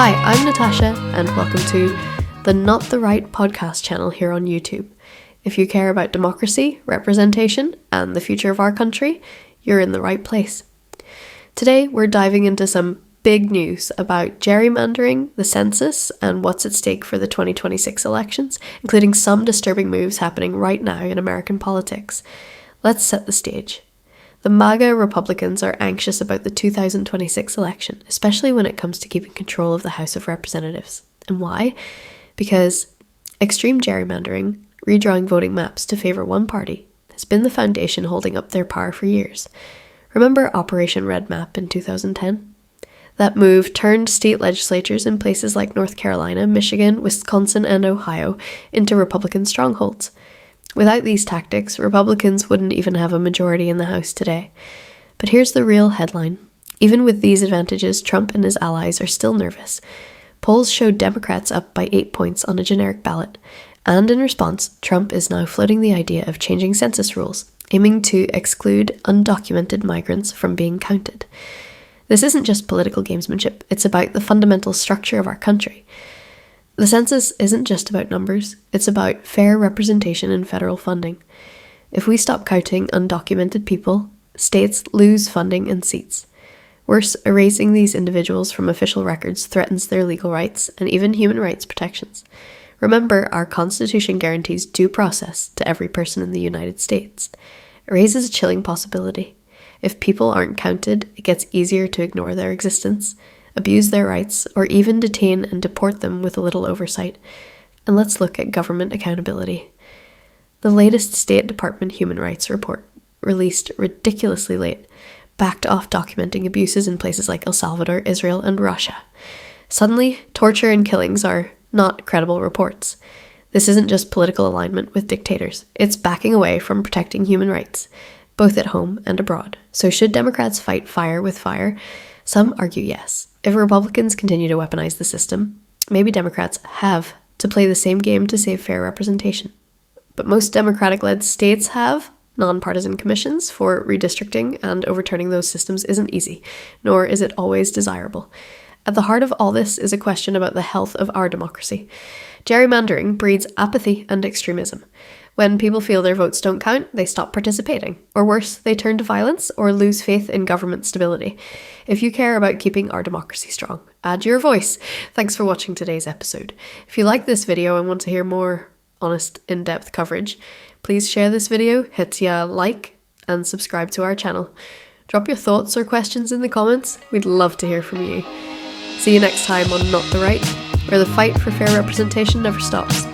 Hi, I'm Natasha, and welcome to the Not the Right podcast channel here on YouTube. If you care about democracy, representation, and the future of our country, you're in the right place. Today, we're diving into some big news about gerrymandering, the census, and what's at stake for the 2026 elections, including some disturbing moves happening right now in American politics. Let's set the stage. The MAGA Republicans are anxious about the 2026 election, especially when it comes to keeping control of the House of Representatives. And why? Because extreme gerrymandering, redrawing voting maps to favour one party, has been the foundation holding up their power for years. Remember Operation Red Map in 2010? That move turned state legislatures in places like North Carolina, Michigan, Wisconsin, and Ohio into Republican strongholds. Without these tactics, Republicans wouldn't even have a majority in the House today. But here's the real headline. Even with these advantages, Trump and his allies are still nervous. Polls showed Democrats up by 8 points on a generic ballot. And in response, Trump is now floating the idea of changing census rules, aiming to exclude undocumented migrants from being counted. This isn't just political gamesmanship, it's about the fundamental structure of our country. The census isn't just about numbers, it's about fair representation in federal funding. If we stop counting undocumented people, states lose funding and seats. Worse, erasing these individuals from official records threatens their legal rights and even human rights protections. Remember, our Constitution guarantees due process to every person in the United States. It raises a chilling possibility. If people aren't counted, it gets easier to ignore their existence, abuse their rights, or even detain and deport them with a little oversight. And let's look at government accountability. The latest State Department Human Rights Report, released ridiculously late, backed off documenting abuses in places like El Salvador, Israel, and Russia. Suddenly, torture and killings are not credible reports. This isn't just political alignment with dictators. It's backing away from protecting human rights, both at home and abroad. So should Democrats fight fire with fire? Some argue yes. If Republicans continue to weaponize the system, maybe Democrats have to play the same game to save fair representation. But most Democratic-led states have nonpartisan commissions for redistricting, and overturning those systems isn't easy, nor is it always desirable. At the heart of all this is a question about the health of our democracy. Gerrymandering breeds apathy and extremism. When people feel their votes don't count, they stop participating. Or worse, they turn to violence or lose faith in government stability. If you care about keeping our democracy strong, add your voice. Thanks for watching today's episode. If you like this video and want to hear more honest, in-depth coverage, please share this video, hit like, and subscribe to our channel. Drop your thoughts or questions in the comments. We'd love to hear from you. See you next time on Not the Right, where the fight for fair representation never stops.